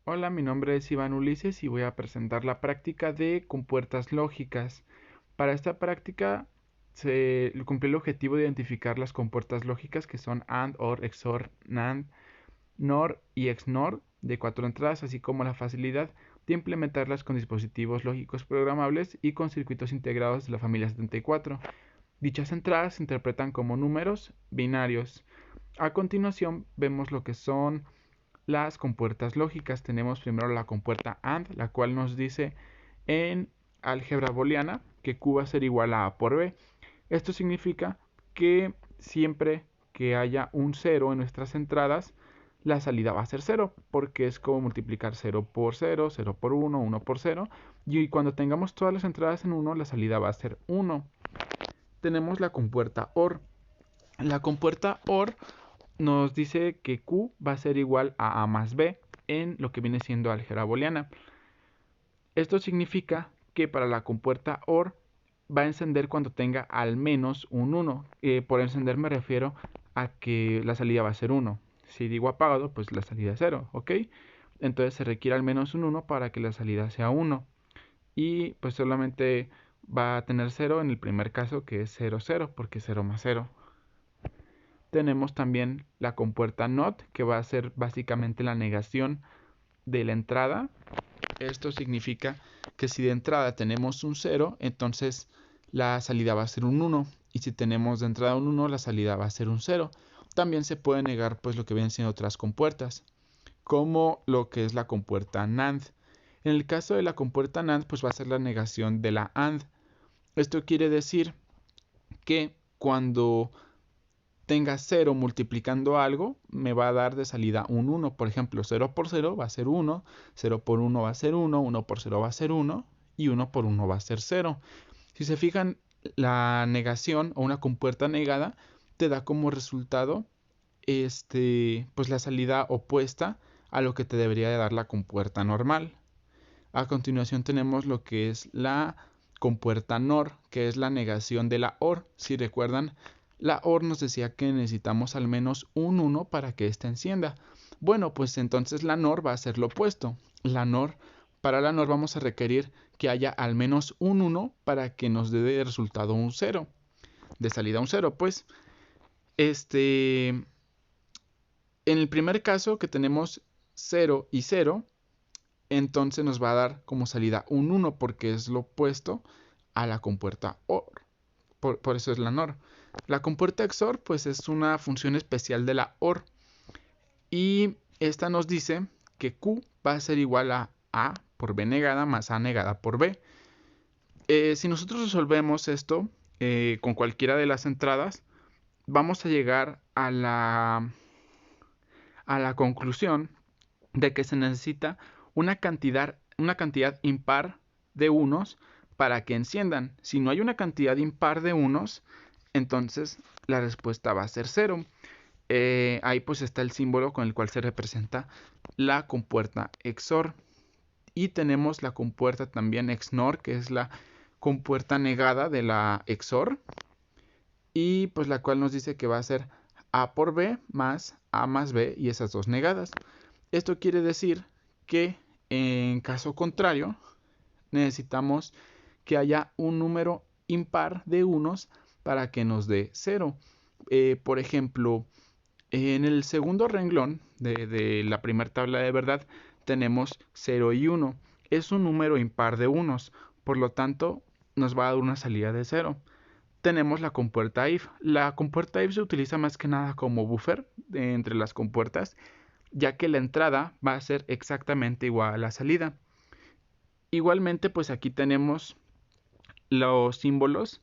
Hola, mi nombre es Iván Ulises y voy a presentar la práctica de compuertas lógicas. Para esta práctica se cumplió el objetivo de identificar las compuertas lógicas que son AND, OR, XOR, NAND, NOR y XNOR de 4 entradas, así como la facilidad de implementarlas con dispositivos lógicos programables y con circuitos integrados de la familia 74. Dichas entradas se interpretan como números binarios. A continuación vemos lo que son las compuertas lógicas. Tenemos primero la compuerta AND, la cual nos dice en álgebra booleana que Q va a ser igual a por B. Esto significa que siempre que haya un 0 en nuestras entradas, la salida va a ser 0, porque es como multiplicar 0 por 0, 0 por 1, 1 por 0, y cuando tengamos todas las entradas en 1, la salida va a ser 1. Tenemos la compuerta OR. La compuerta OR nos dice que Q va a ser igual a más B en lo que viene siendo álgebra booleana. Esto significa que para la compuerta OR va a encender cuando tenga al menos un 1. Por encender me refiero a que la salida va a ser 1. Si digo apagado, pues la salida es 0, ¿ok? Entonces se requiere al menos un 1 para que la salida sea 1. Y pues solamente va a tener 0 en el primer caso, que es 0, 0, porque es 0 más 0. Tenemos también la compuerta NOT, que va a ser básicamente la negación de la entrada. Esto significa que si de entrada tenemos un 0, entonces la salida va a ser un 1. Y si tenemos de entrada un 1, la salida va a ser un 0. También se puede negar pues lo que vienen siendo otras compuertas, como lo que es la compuerta NAND. En el caso de la compuerta NAND, pues va a ser la negación de la AND. Esto quiere decir que cuando tenga 0 multiplicando algo, me va a dar de salida un 1. Por ejemplo, 0 por 0 va a ser 1, 0 por 1 va a ser 1, 1 por 0 va a ser 1 y 1 por 1 va a ser 0. Si se fijan, la negación o una compuerta negada te da como resultado pues la salida opuesta a lo que te debería de dar la compuerta normal. A continuación tenemos lo que es la compuerta NOR, que es la negación de la OR. Si recuerdan, la OR nos decía que necesitamos al menos un 1 para que ésta encienda. Bueno, pues entonces la NOR va a ser lo opuesto. Para la NOR vamos a requerir que haya al menos un 1 para que nos dé de resultado un 0. De salida un 0, pues. En el primer caso que tenemos 0 y 0, entonces nos va a dar como salida un 1 porque es lo opuesto a la compuerta OR. Por eso es la NOR. La compuerta XOR pues es una función especial de la OR y esta nos dice que Q va a ser igual a por B negada más A negada por B. Si nosotros resolvemos esto con cualquiera de las entradas, vamos a llegar a la conclusión de que se necesita una cantidad impar de unos para que enciendan. Si no hay una cantidad impar de unos, entonces la respuesta va a ser 0. Ahí pues está el símbolo con el cual se representa la compuerta XOR. Y tenemos la compuerta también XNOR, que es la compuerta negada de la XOR. Y pues la cual nos dice que va a ser A por B más A más B y esas dos negadas. Esto quiere decir que en caso contrario necesitamos que haya un número impar de unos para que nos dé 0. Por ejemplo, en el segundo renglón de la primera tabla de verdad tenemos 0 y 1. Es un número impar de unos, por lo tanto nos va a dar una salida de 0. Tenemos la compuerta if. La compuerta if se utiliza más que nada como buffer entre las compuertas, ya que la entrada va a ser exactamente igual a la salida. Igualmente, pues aquí tenemos los símbolos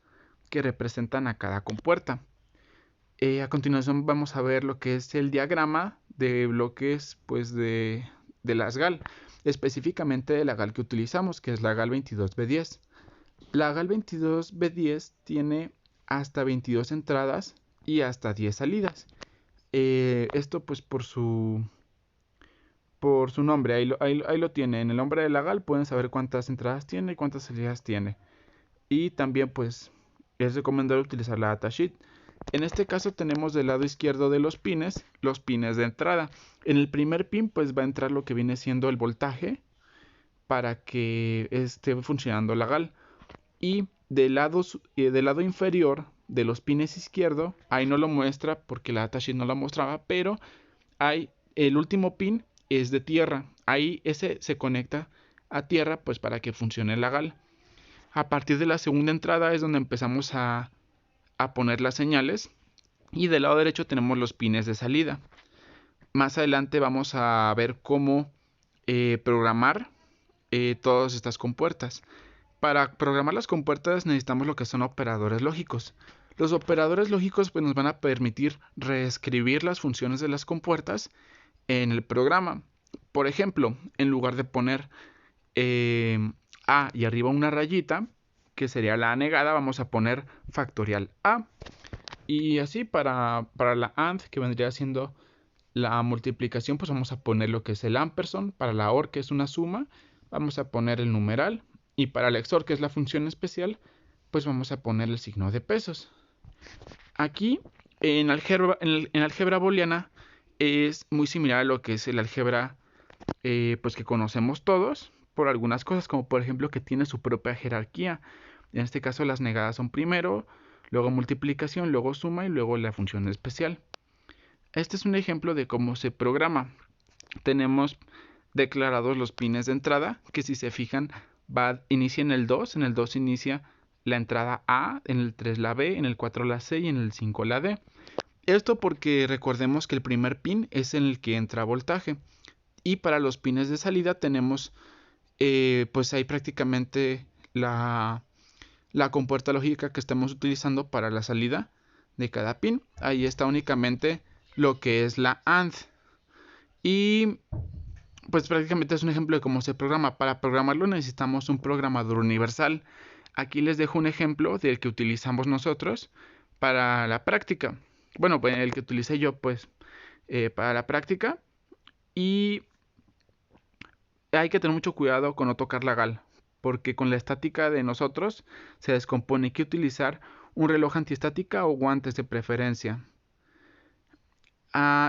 que representan a cada compuerta. A continuación vamos a ver lo que es el diagrama de bloques pues de las GAL, específicamente de la GAL que utilizamos, que es la GAL 22B10. La GAL 22B10 tiene hasta 22 entradas y hasta 10 salidas. Esto pues por su nombre, ahí lo tiene. En el nombre de la GAL pueden saber cuántas entradas tiene y cuántas salidas tiene. Y también pues es recomendable utilizar la datasheet. En este caso tenemos del lado izquierdo de los pines de entrada. En el primer pin pues va a entrar lo que viene siendo el voltaje para que esté funcionando la GAL. Y del lado inferior de los pines izquierdo, ahí no lo muestra porque la datasheet no lo mostraba, pero hay el último pin es de tierra. Ahí ese se conecta a tierra pues para que funcione la GAL. A partir de la segunda entrada es donde empezamos a poner las señales. Y del lado derecho tenemos los pines de salida. Más adelante vamos a ver cómo programar todas estas compuertas. Para programar las compuertas necesitamos lo que son operadores lógicos. Los operadores lógicos pues, nos van a permitir reescribir las funciones de las compuertas en el programa. Por ejemplo, en lugar de poner A y arriba una rayita, que sería la A negada, vamos a poner factorial A. Y así para la AND, que vendría siendo la multiplicación, pues vamos a poner lo que es el ampersand. Para la OR, que es una suma, vamos a poner el numeral. Y para el XOR, que es la función especial, pues vamos a poner el signo de pesos. Aquí, en álgebra booleana, es muy similar a lo que es el álgebra pues que conocemos todos, por algunas cosas, como por ejemplo que tiene su propia jerarquía. En este caso, las negadas son primero, luego multiplicación, luego suma y luego la función especial. Este es un ejemplo de cómo se programa. Tenemos declarados los pines de entrada, que si se fijan, inicia en el 2 inicia la entrada A, en el 3 la B, en el 4 la C y en el 5 la D. Esto porque recordemos que el primer pin es en el que entra voltaje. Y para los pines de salida tenemos pues ahí prácticamente la compuerta lógica que estamos utilizando para la salida de cada pin. Ahí está únicamente lo que es la AND. Y pues prácticamente es un ejemplo de cómo se programa. Para programarlo necesitamos un programador universal. Aquí les dejo un ejemplo del que utilizamos nosotros para la práctica. Bueno, pues el que utilicé yo pues para la práctica. Y hay que tener mucho cuidado con no tocar la GAL, porque con la estática de nosotros se descompone. Hay que utilizar un reloj antiestática o guantes de preferencia.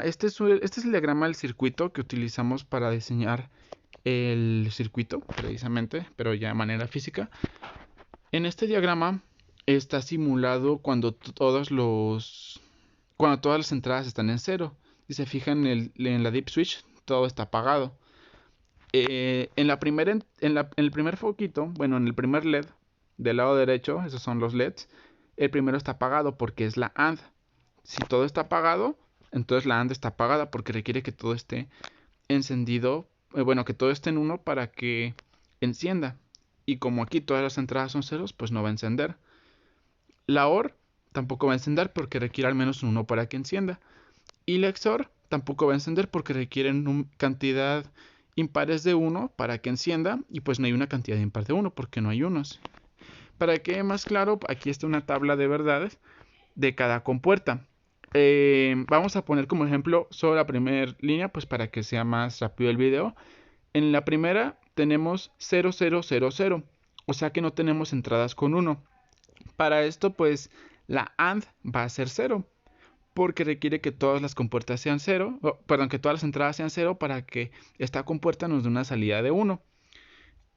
Este es el diagrama del circuito que utilizamos para diseñar el circuito, precisamente, pero ya de manera física. En este diagrama está simulado cuando todas las entradas están en cero. Si se fijan en la deep switch, todo está apagado. En el primer foquito, bueno, en el primer LED del lado derecho, esos son los LEDs, el primero está apagado porque es la AND. Si todo está apagado, entonces la AND está apagada porque requiere que todo esté encendido, bueno, que todo esté en 1 para que encienda. Y como aquí todas las entradas son ceros, pues no va a encender. La OR tampoco va a encender porque requiere al menos un 1 para que encienda. Y la XOR tampoco va a encender porque requieren cantidad impares de 1 para que encienda, y pues no hay una cantidad impar de 1 porque no hay unos. Para que quede más claro, aquí está una tabla de verdades de cada compuerta. Vamos a poner como ejemplo solo la primera línea, pues para que sea más rápido el video. En la primera tenemos 0, 0, 0, 0, o sea que no tenemos entradas con 1. Para esto pues la AND va a ser 0, porque requiere que todas las compuertas sean 0, que todas las entradas sean 0 para que esta compuerta nos dé una salida de 1.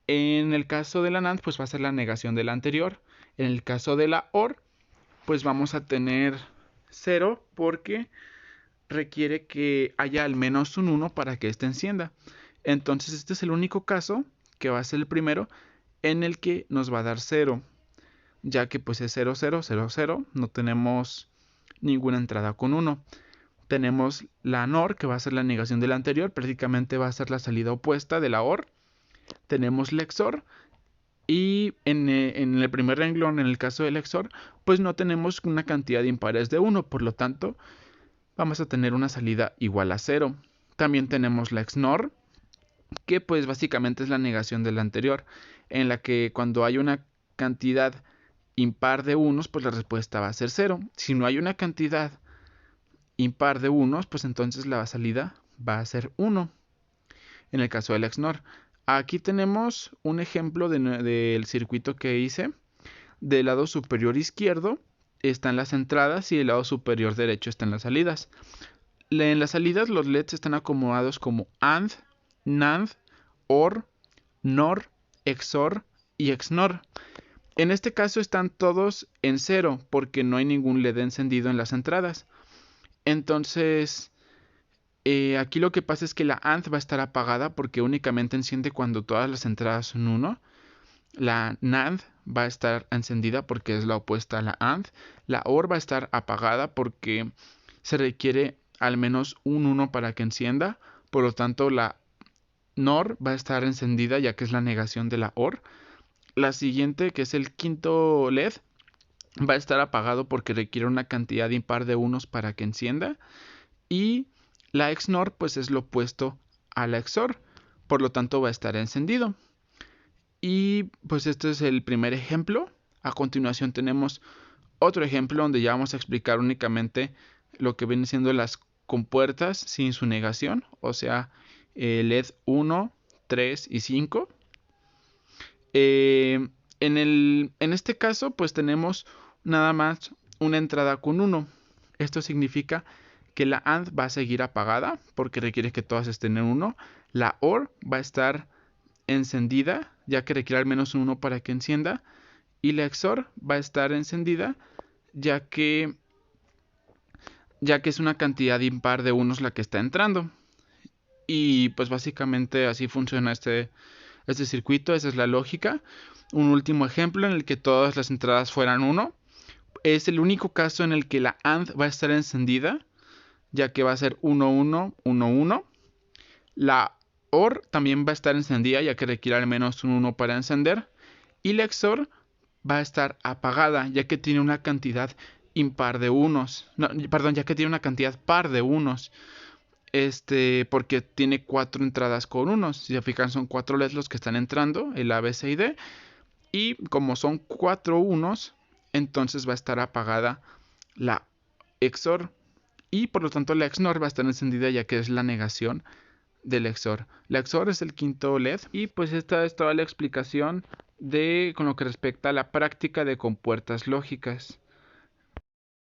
En el caso de la NAND, pues va a ser la negación de la anterior. En el caso de la OR, pues vamos a tener 0 porque requiere que haya al menos un 1 para que éste encienda. Entonces este es el único caso, que va a ser el primero, en el que nos va a dar 0, ya que pues es 0, 0, 0, 0, no tenemos ninguna entrada con 1. Tenemos la NOR, que va a ser la negación de la anterior, prácticamente va a ser la salida opuesta de la OR. Tenemos el XOR, y en el primer renglón, en el caso del XOR, pues no tenemos una cantidad de impares de 1, por lo tanto vamos a tener una salida igual a 0. También tenemos la XNOR, que pues básicamente es la negación de la anterior, en la que cuando hay una cantidad impar de unos, pues la respuesta va a ser 0. Si no hay una cantidad impar de unos, pues entonces la salida va a ser 1. En el caso del XNOR, aquí tenemos un ejemplo del circuito que hice. Del lado superior izquierdo está en las entradas y el lado superior derecho está en las salidas. En las salidas los LEDs están acomodados como AND, NAND, OR, NOR, XOR y XNOR. En este caso están todos en 0 porque no hay ningún LED encendido en las entradas. Entonces, aquí lo que pasa es que la AND va a estar apagada porque únicamente enciende cuando todas las entradas son 1. La NAND va a estar encendida porque es la opuesta a la AND. La OR va a estar apagada porque se requiere al menos un 1 para que encienda. Por lo tanto, la NOR va a estar encendida ya que es la negación de la OR. La siguiente, que es el quinto LED, va a estar apagado porque requiere una cantidad impar de unos para que encienda. Y la XNOR pues es lo opuesto a la XOR. Por lo tanto va a estar encendido. Y pues este es el primer ejemplo. A continuación tenemos otro ejemplo donde ya vamos a explicar únicamente lo que vienen siendo las compuertas sin su negación, o sea, LED 1, 3 y 5. En este caso, pues tenemos nada más una entrada con 1. Esto significa que la AND va a seguir apagada porque requiere que todas estén en 1. La OR va a estar encendida, ya que requiere al menos un 1 para que encienda. Y la XOR va a estar encendida, ya que es una cantidad impar de unos la que está entrando. Y pues básicamente así funciona este circuito, esa es la lógica. Un último ejemplo en el que todas las entradas fueran 1. Es el único caso en el que la AND va a estar encendida, ya que va a ser 1, 1, 1, 1. La OR también va a estar encendida, ya que requiere al menos un 1 para encender. Y la XOR va a estar apagada, ya que tiene una cantidad impar de unos. No, perdón, ya que tiene una cantidad par de unos. Porque tiene 4 entradas con unos. Si se fijan, son 4 LEDs los que están entrando, el A, B, C y D. Y como son 4 unos, entonces va a estar apagada la XOR. Y por lo tanto la XNOR va a estar encendida, ya que es la negación del XOR. La XOR es el quinto LED. Y pues esta es toda la explicación con lo que respecta a la práctica de compuertas lógicas.